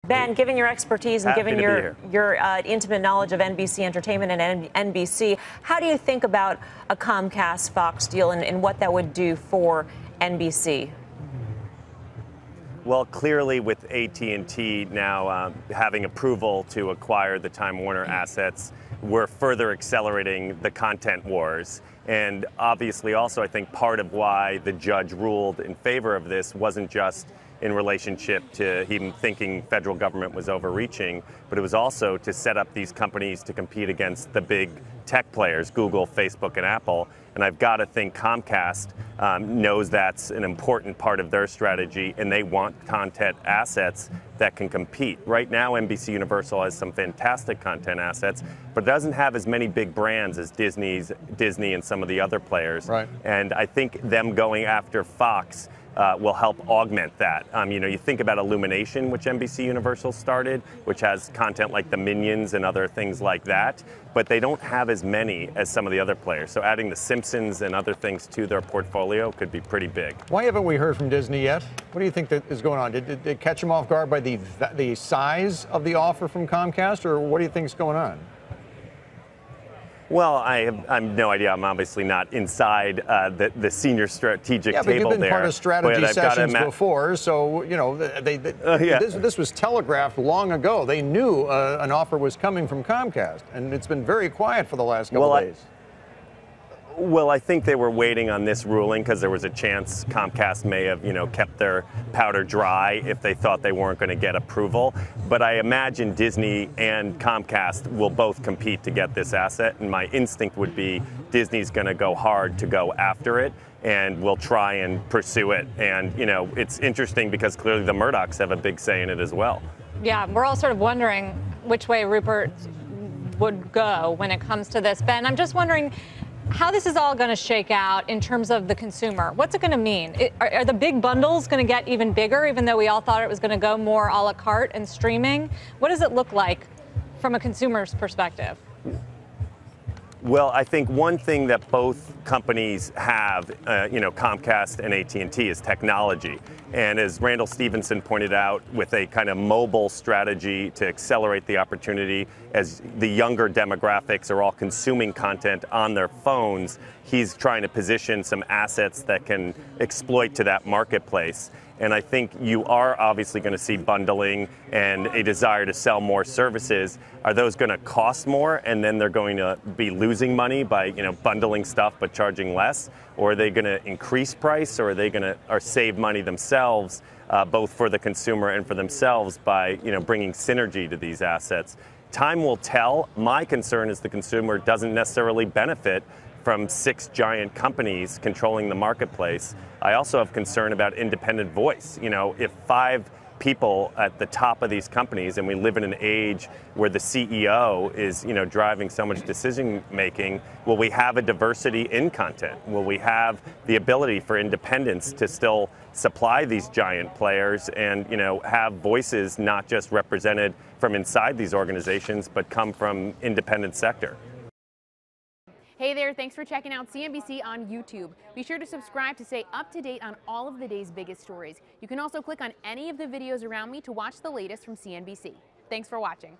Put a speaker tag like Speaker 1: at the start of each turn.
Speaker 1: Ben, given your expertise and given your intimate knowledge of NBC Entertainment and NBC, how do you think about a Comcast-Fox deal and what that would do for NBC?
Speaker 2: Well, clearly with AT&T now having approval to acquire the Time Warner assets, we're further accelerating the content wars. And obviously also I think part of why the judge ruled in favor of this wasn't just in relationship to him thinking federal government was overreaching, but it was also to set up these companies to compete against the big tech players, Google, Facebook, and Apple. And I've got to think Comcast knows that's an important part of their strategy, and they want content assets that can compete. Right now, NBC Universal has some fantastic content assets, but doesn't have as many big brands as Disney and some of the other players.
Speaker 3: Right.
Speaker 2: And I think them going after Fox will help augment that. You think about Illumination, which NBC Universal started, which has content like the Minions and other things like that, but they don't have as many as some of the other players. So adding the Simpsons and other things to their portfolio could be pretty big.
Speaker 3: Why haven't we heard from Disney yet? What do you think that is going on? Did they catch them off guard by the size of the offer from Comcast, or what do you think is going on?
Speaker 2: Well, I have no idea. I'm obviously not inside the senior strategic table there.
Speaker 3: Yeah, but you've been part of strategy sessions before, so, you know, this was telegraphed long ago. They knew an offer was coming from Comcast, and it's been very quiet for the last couple of days.
Speaker 2: Well, I think they were waiting on this ruling because there was a chance Comcast may have, kept their powder dry if they thought they weren't going to get approval. But I imagine Disney and Comcast will both compete to get this asset. And my instinct would be Disney's going to go hard to go after it and will try and pursue it. And, it's interesting because clearly the Murdochs have a big say in it as well.
Speaker 4: Yeah, we're all sort of wondering which way Rupert would go when it comes to this. Ben, I'm just wondering how this is all going to shake out in terms of the consumer. What's it going to mean? Are the big bundles going to get even bigger, even though we all thought it was going to go more a la carte and streaming? What does it look like from a consumer's perspective?
Speaker 2: Well, I think one thing that both companies have, Comcast and AT&T, is technology. And as Randall Stevenson pointed out, with a kind of mobile strategy to accelerate the opportunity, as the younger demographics are all consuming content on their phones, he's trying to position some assets that can exploit to that marketplace. And I think you are obviously going to see bundling and a desire to sell more services. Are those going to cost more and then they're going to be losing money by bundling stuff but charging less? Or are they going to increase price, or are they going to save money themselves, both for the consumer and for themselves by bringing synergy to these assets? Time will tell. My concern is the consumer doesn't necessarily benefit from 6 giant companies controlling the marketplace. I also have concern about independent voice. If 5 people at the top of these companies, and we live in an age where the CEO is, driving so much decision making, will we have a diversity in content? Will we have the ability for independents to still supply these giant players and, have voices not just represented from inside these organizations, but come from independent sector?
Speaker 5: Hey there, thanks for checking out CNBC on YouTube. Be sure to subscribe to stay up to date on all of the day's biggest stories. You can also click on any of the videos around me to watch the latest from CNBC. Thanks for watching.